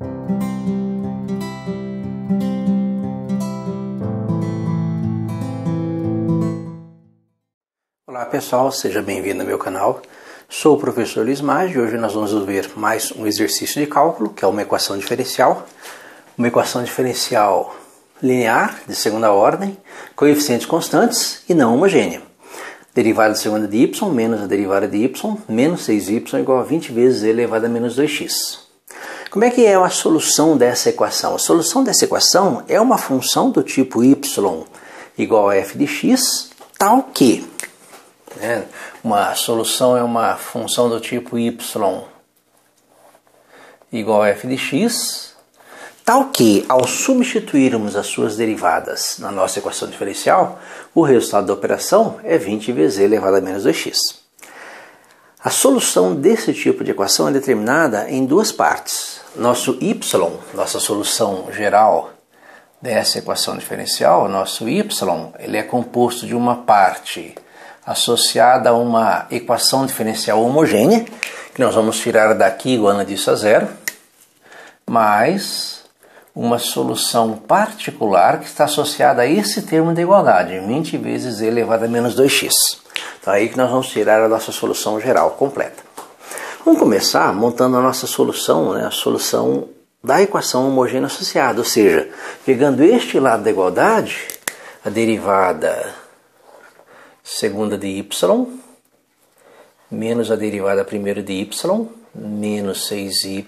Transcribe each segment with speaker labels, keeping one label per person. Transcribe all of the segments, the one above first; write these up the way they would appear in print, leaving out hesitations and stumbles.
Speaker 1: Olá pessoal, seja bem-vindo ao meu canal. Sou o professor Luiz Maggi e hoje nós vamos ver mais um exercício de cálculo, que é uma equação diferencial. Uma equação diferencial linear, de segunda ordem, coeficientes constantes e não homogênea. Derivada de segunda de y menos a derivada de y menos 6y igual a 20 vezes e elevado a menos 2x. Como é que é a solução dessa equação? A solução dessa equação é uma função do tipo y igual a f de x, tal que... Uma solução é uma função do tipo y igual a f de x, tal que, ao substituirmos as suas derivadas na nossa equação diferencial, o resultado da operação é 20 vezes e elevado a menos 2x. A solução desse tipo de equação é determinada em duas partes. Nosso y, nossa solução geral dessa equação diferencial, nosso y, ele é composto de uma parte associada a uma equação diferencial homogênea, que nós vamos tirar daqui igual a disso a zero, mais uma solução particular que está associada a esse termo de igualdade, 20 vezes e elevado a menos 2x. Então é aí que nós vamos tirar a nossa solução geral completa. Vamos começar montando a nossa solução, a solução da equação homogênea associada, ou seja, pegando este lado da igualdade, a derivada segunda de y menos a derivada primeira de y menos 6y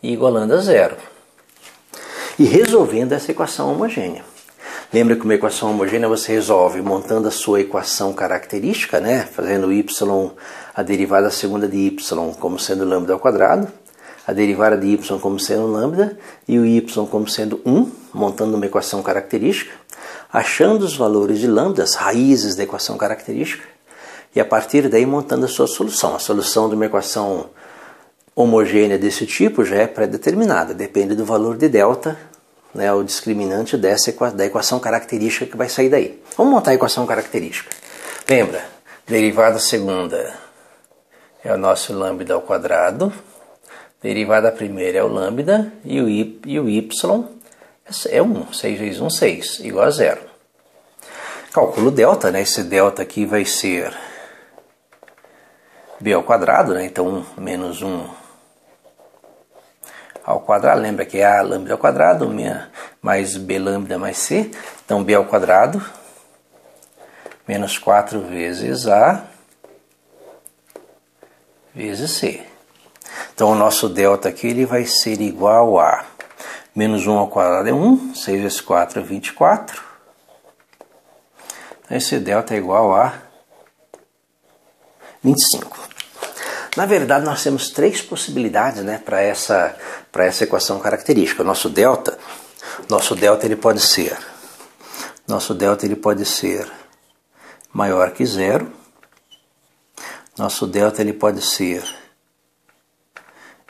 Speaker 1: e igualando a zero. E resolvendo essa equação homogênea. Lembra que uma equação homogênea você resolve montando a sua equação característica, fazendo y, a derivada segunda de y como sendo lambda ao quadrado, a derivada de y como sendo lambda e o y como sendo 1, montando uma equação característica, achando os valores de lambda, as raízes da equação característica, e a partir daí montando a sua solução. A solução de uma equação homogênea desse tipo já é pré-determinada, depende do valor de delta, o discriminante da equação característica que vai sair daí. Vamos montar a equação característica. Lembra, derivada segunda é o nosso lambda ao quadrado, derivada primeira é o lambda e o y é 1, 6 vezes 1, 6, igual a zero. Calculo delta, esse delta aqui vai ser b ao quadrado, então 1 menos 1 ao quadrado, lembra que é a lambda ao quadrado, mais b lambda mais c, então b ao quadrado, menos 4 vezes a vezes c. Então o nosso delta aqui ele vai ser igual a menos 1 ao quadrado é 1, 6 vezes 4 é 24. Esse delta é igual a 25. Na verdade, nós temos três possibilidades para essa equação característica. Nosso delta ele pode ser maior que zero. Nosso delta ele pode ser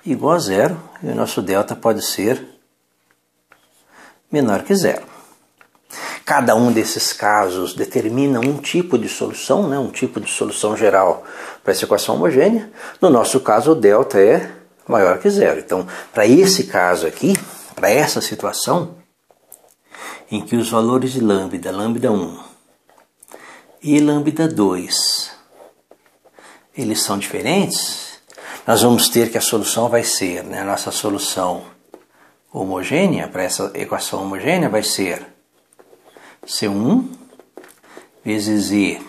Speaker 1: igual a zero. E o nosso delta pode ser menor que zero. Cada um desses casos determina um tipo de solução, um tipo de solução geral para essa equação homogênea. No nosso caso, o delta é maior que zero. Então, para esse caso aqui, para essa situação, em que os valores de lambda, lambda 1 e lambda 2, eles são diferentes, nós vamos ter que a solução vai ser, a nossa solução homogênea, para essa equação homogênea, vai ser C1 vezes E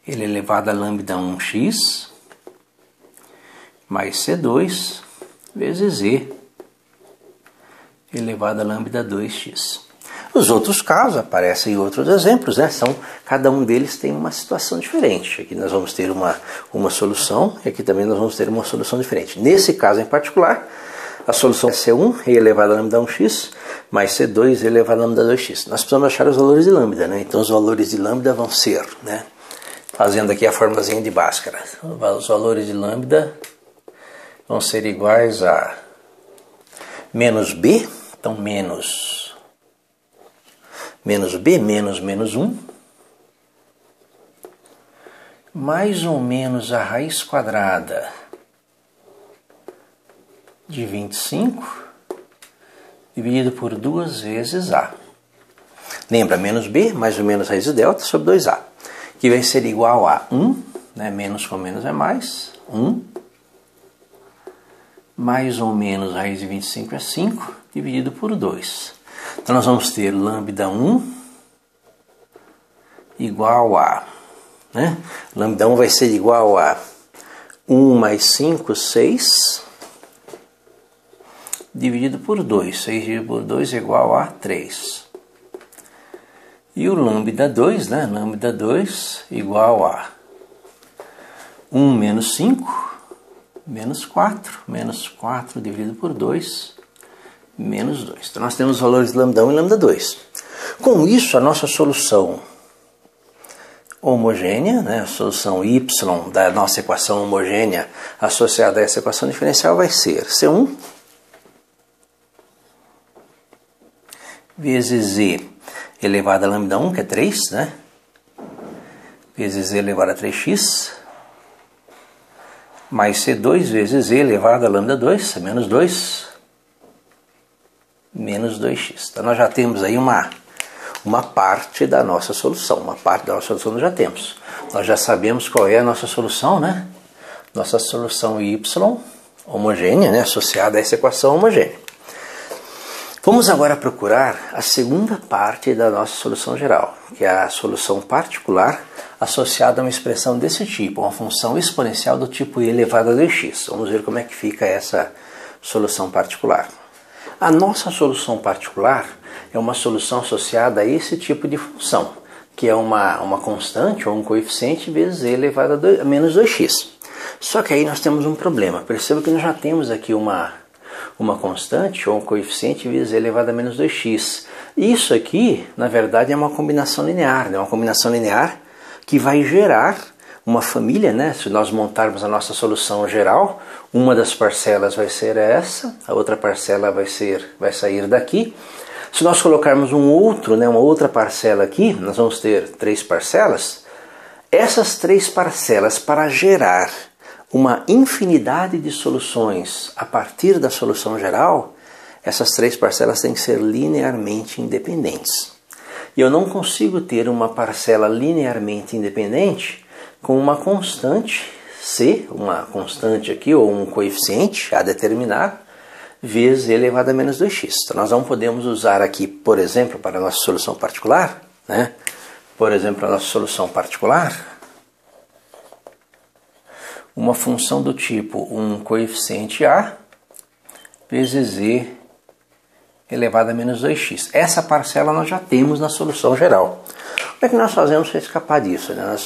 Speaker 1: ele elevado a lambda 1x mais C2 vezes E elevado a lambda 2x. Os outros casos aparecem outros exemplos, cada um deles tem uma situação diferente. Aqui nós vamos ter uma solução e aqui também nós vamos ter uma solução diferente. Nesse caso em particular, a solução é C1 e elevado a lambda 1x mais C2 elevado a lambda 2x. Nós precisamos achar os valores de lambda, Então os valores de lambda vão ser, fazendo aqui a formulazinha de Bhaskara, os valores de lambda vão ser iguais a menos b, então menos b menos menos 1, mais ou menos a raiz quadrada de 25 dividido por 2 vezes A. Lembra, menos B mais ou menos raiz de delta sobre 2A, que vai ser igual a 1, né? Menos com menos é mais, 1, mais ou menos raiz de 25 é 5, dividido por 2. Então nós vamos ter lambda 1 igual a, né? Lambda 1 vai ser igual a 1 mais 5, 6, dividido por 2. 6 dividido por 2 é igual a 3. E o lambda 2, né? Lambda 2 igual a 1 menos 5, menos 4. Menos 4 dividido por 2, menos 2. Então nós temos os valores lambda 1 e lambda 2. Com isso, a nossa solução homogênea, né? A solução y da nossa equação homogênea associada a essa equação diferencial vai ser C1 vezes z elevado a lambda 1, que é 3, né? Vezes z elevado a 3x, mais C2 vezes z elevado a lambda 2, é menos 2, menos 2x. Então nós já temos aí uma parte da nossa solução. Uma parte da nossa solução nós já temos. Nós já sabemos qual é a nossa solução, né? Nossa solução y homogênea, né? Associada a essa equação homogênea. Vamos agora procurar a segunda parte da nossa solução geral, que é a solução particular associada a uma expressão desse tipo, uma função exponencial do tipo e elevado a 2x. Vamos ver como é que fica essa solução particular. A nossa solução particular é uma solução associada a esse tipo de função, que é uma constante ou um coeficiente vezes e elevado a menos 2x. Só que aí nós temos um problema. Perceba que nós já temos aqui uma constante ou um coeficiente vezes e elevado a menos 2x. Isso aqui, na verdade, é uma combinação linear, né? Uma combinação linear que vai gerar uma família, né? Se nós montarmos a nossa solução geral, uma das parcelas vai ser essa, a outra parcela vai sair daqui. Se nós colocarmos um outro, né, uma outra parcela aqui, nós vamos ter 3 parcelas. Essas 3 parcelas, para gerar uma infinidade de soluções a partir da solução geral, essas 3 parcelas têm que ser linearmente independentes. E eu não consigo ter uma parcela linearmente independente com uma constante C, uma constante aqui, ou um coeficiente a determinar, vezes e elevado a menos 2x. Então nós não podemos usar aqui, por exemplo, para a nossa solução particular, né? Por exemplo, a nossa solução particular, uma função do tipo um coeficiente A vezes z elevado a menos 2x. Essa parcela nós já temos na solução geral. Como é que nós fazemos para escapar disso, né?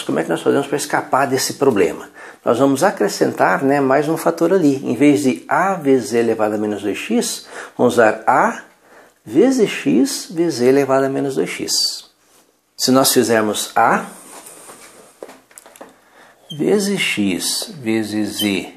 Speaker 1: Como é que nós fazemos para escapar desse problema? Nós vamos acrescentar, né, mais um fator ali. Em vez de A vezes z elevado a menos 2x, vamos usar A vezes x vezes z elevado a menos 2x. Se nós fizermos A vezes x vezes z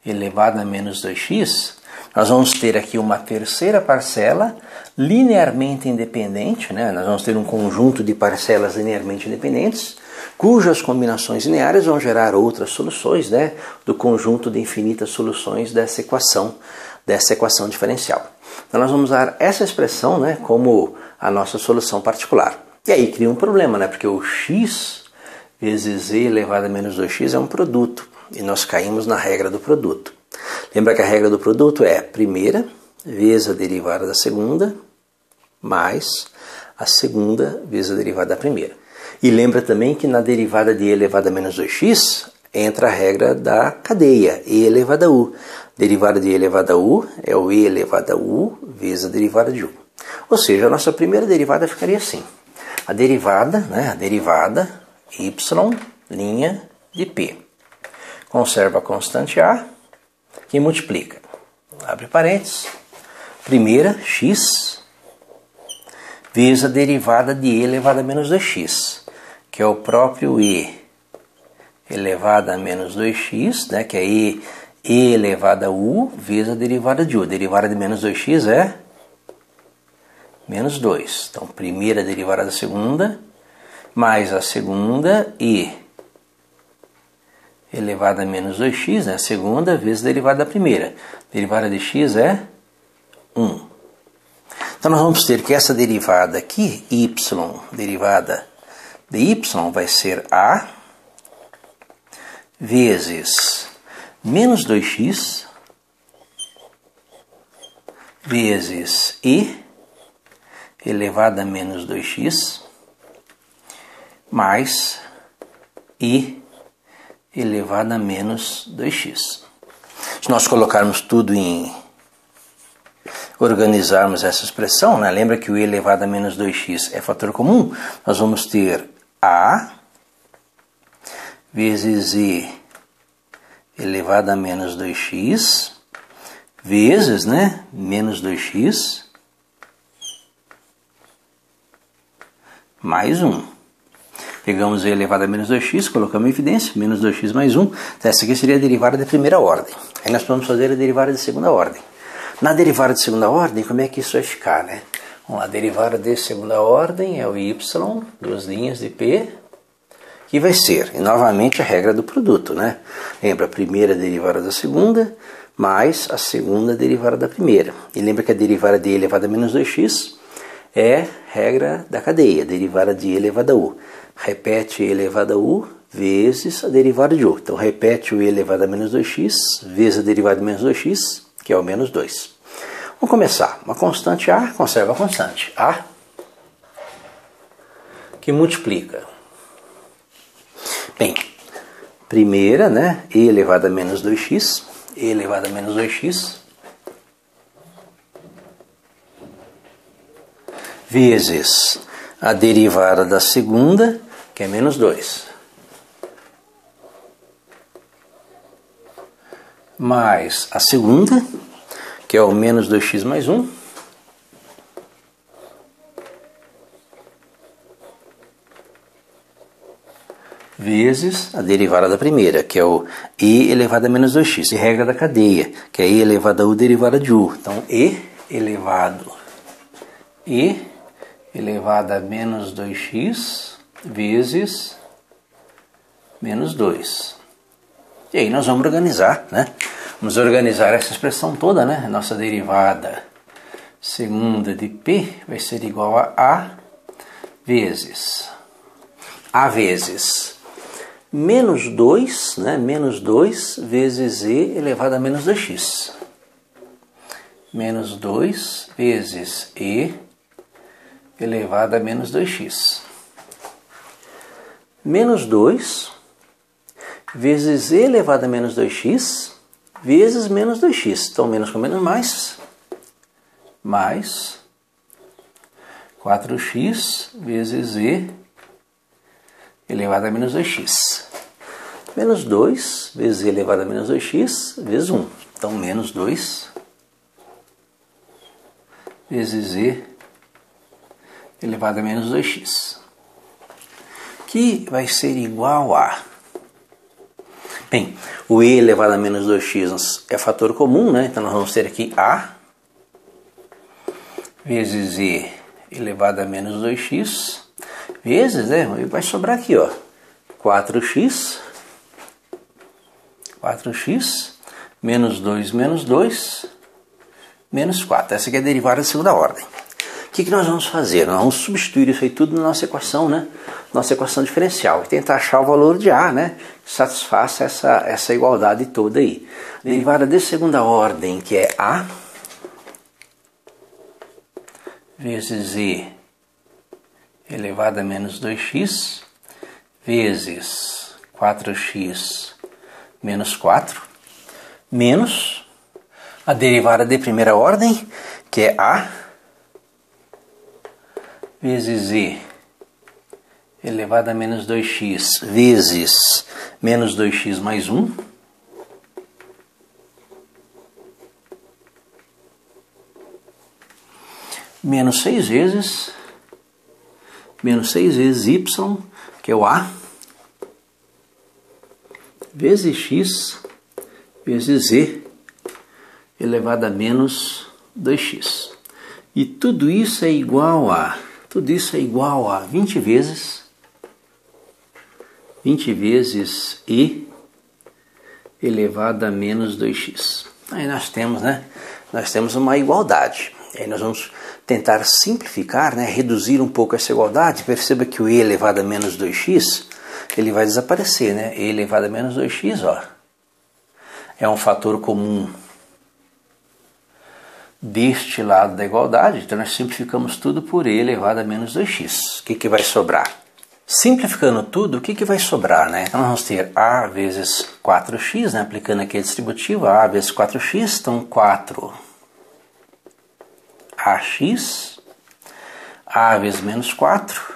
Speaker 1: elevado a menos 2x, nós vamos ter aqui uma terceira parcela linearmente independente, né? Nós vamos ter um conjunto de parcelas linearmente independentes, cujas combinações lineares vão gerar outras soluções, né, do conjunto de infinitas soluções dessa equação diferencial. Então nós vamos usar essa expressão, né, como a nossa solução particular. E aí cria um problema, né, porque o x vezes z elevado a menos 2x é um produto, e nós caímos na regra do produto. Lembra que a regra do produto é a primeira vezes a derivada da segunda, mais a segunda vezes a derivada da primeira. E lembra também que na derivada de e elevado a menos 2x entra a regra da cadeia, e elevado a u. Derivada de e elevado a u é o e elevado a u vezes a derivada de u. Ou seja, a nossa primeira derivada ficaria assim. A derivada, né, a derivada y' de p. Conserva a constante a, que multiplica. Abre parênteses. Primeira, x, vezes a derivada de e elevado a menos 2x, que é o próprio e elevado a menos 2x, né, que é e elevado a u, vezes a derivada de u. A derivada de menos 2x é menos 2. Então, primeira derivada da segunda, mais a segunda e elevado a menos 2x, né? A segunda vezes a derivada da primeira. Derivada de x é 1. Então nós vamos ter que essa derivada aqui, y, derivada de y, vai ser a vezes menos 2x vezes i elevado a menos 2x mais i elevado a menos 2x. Se nós colocarmos tudo organizarmos essa expressão, né? Lembra que o i elevado a menos 2x é fator comum? Nós vamos ter a vezes i elevado a menos 2x vezes, né, menos 2x mais 1. Pegamos i elevado a menos 2x, colocamos em evidência, menos 2x mais 1. Então essa aqui seria a derivada de primeira ordem. Aí nós vamos fazer a derivada de segunda ordem. Na derivada de segunda ordem, como é que isso vai ficar, né? Vamos lá, a derivada de segunda ordem é o y, duas linhas de p, que vai ser, e novamente a regra do produto, né? Lembra, a primeira derivada da segunda, mais a segunda derivada da primeira. E lembra que a derivada de i elevado a menos 2x é regra da cadeia, derivada de i elevado a u. Repete i elevado a u vezes a derivada de u. Então repete o i elevado a menos 2x vezes a derivada de menos 2x, que é o menos 2. Vamos começar. Uma constante a conserva a constante a, que multiplica. Bem, primeira, né, i elevado a menos 2x, i elevado a menos 2x, vezes a derivada da segunda, que é menos 2, mais a segunda, que é o menos 2x mais 1, vezes a derivada da primeira, que é o i elevado a menos 2x, e regra da cadeia, que é i elevado a u derivada de u. Então, i elevado a menos 2x vezes menos 2. E aí nós vamos organizar, né? Vamos organizar essa expressão toda, né? Nossa derivada segunda de p vai ser igual a vezes menos 2, né? Menos 2 vezes e elevado a menos 2x. Menos 2 vezes e elevado a menos 2x. Menos 2 vezes e elevado a menos 2x vezes menos 2x. Então, menos com menos mais 4x vezes e elevado a menos 2x. Menos 2 vezes e elevado a menos 2x vezes 1. Então, menos 2 vezes e elevado a menos 2x. Que vai ser igual a... Bem, o e elevado a menos 2x é fator comum, né? Então, nós vamos ter aqui a vezes e elevado a menos 2x vezes, né? Vai sobrar aqui, ó, 4x menos 2 menos 4. Essa aqui é a derivada de segunda ordem. O que nós vamos fazer? Nós vamos substituir isso aí tudo na nossa equação, né? Nossa equação diferencial. E tentar achar o valor de a, né? Que satisfaça essa igualdade toda aí. Derivada de segunda ordem, que é a vezes e elevado a menos 2x vezes 4x menos 4 menos a derivada de primeira ordem, que é a vezes e elevado a menos 2x vezes menos 2x mais 1 menos 6 vezes y, que é o a, vezes x vezes e elevado a menos 2x. E tudo isso é igual a 20 vezes e elevado a menos 2x. Aí nós temos, nós temos uma igualdade. Aí nós vamos tentar simplificar, reduzir um pouco essa igualdade. Perceba que o e elevado a menos 2x, ele vai desaparecer, e elevado a menos 2x, ó, é um fator comum deste lado da igualdade, então nós simplificamos tudo por e elevado a menos 2x. O que vai sobrar? Simplificando tudo, o que vai sobrar? Então nós vamos ter a vezes 4x, aplicando aqui a distributiva, a vezes 4x, então 4ax, a vezes menos 4,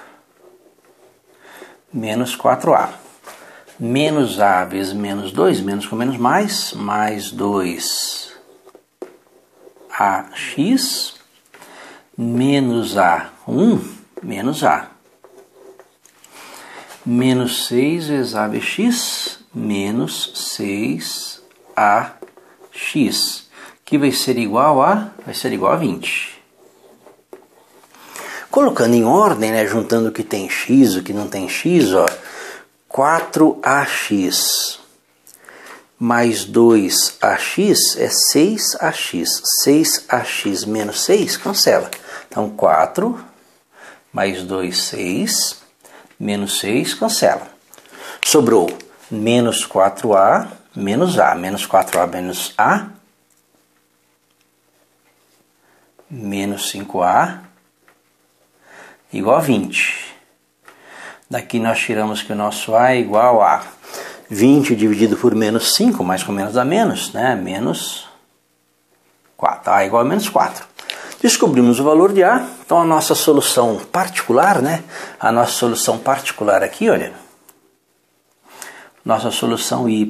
Speaker 1: menos 4a. Menos a vezes menos 2, menos com menos mais 2ax, menos a 1, menos a. Menos 6 vezes a vezes x, menos 6ax, que vai ser igual a 20. Colocando em ordem, juntando o que tem x, o que não tem x, 4ax mais 2ax é 6ax. 6ax menos 6 cancela. Então 4 mais 2, 6, menos 6 cancela. Sobrou menos 4a menos a. Menos 4a menos a, menos 5a, igual a 20. Daqui nós tiramos que o nosso a é igual a 20 dividido por menos 5, mais com menos dá menos, menos 4. A é igual a menos 4. Descobrimos o valor de a, então a nossa solução particular, a nossa solução particular aqui, olha, nossa solução y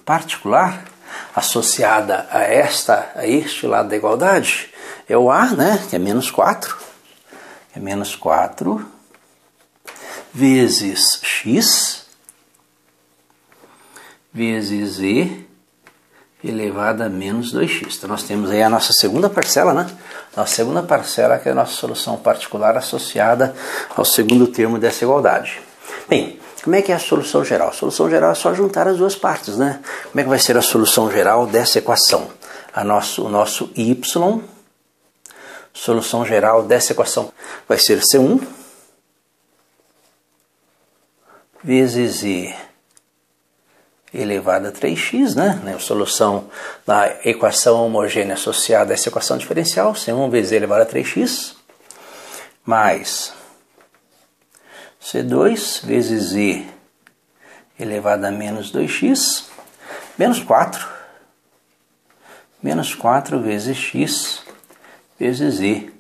Speaker 1: particular, associada a este lado da igualdade, é o a, que é menos 4, vezes x, vezes e elevado a menos 2x. Então nós temos aí a nossa segunda parcela, Nossa segunda parcela, que é a nossa solução particular associada ao segundo termo dessa igualdade. Bem, como é que é a solução geral? A solução geral é só juntar as duas partes, Como é que vai ser a solução geral dessa equação? O nosso y, solução geral dessa equação vai ser C1 vezes e elevado a 3x, A solução da equação homogênea associada a essa equação diferencial, C1 vezes e elevado a 3x, mais C2 vezes e elevado a menos 2x, menos 4 vezes x vezes e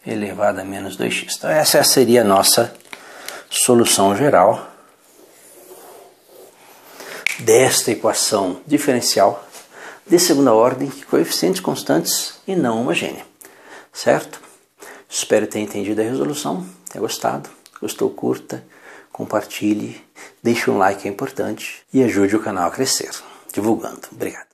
Speaker 1: elevado a menos 2x. Então essa seria a nossa solução geral desta equação diferencial de segunda ordem, coeficientes constantes e não homogênea. Certo? Espero ter entendido a resolução, ter gostado. Gostou, curta, compartilhe, deixe um like, é importante, e ajude o canal a crescer, divulgando. Obrigado.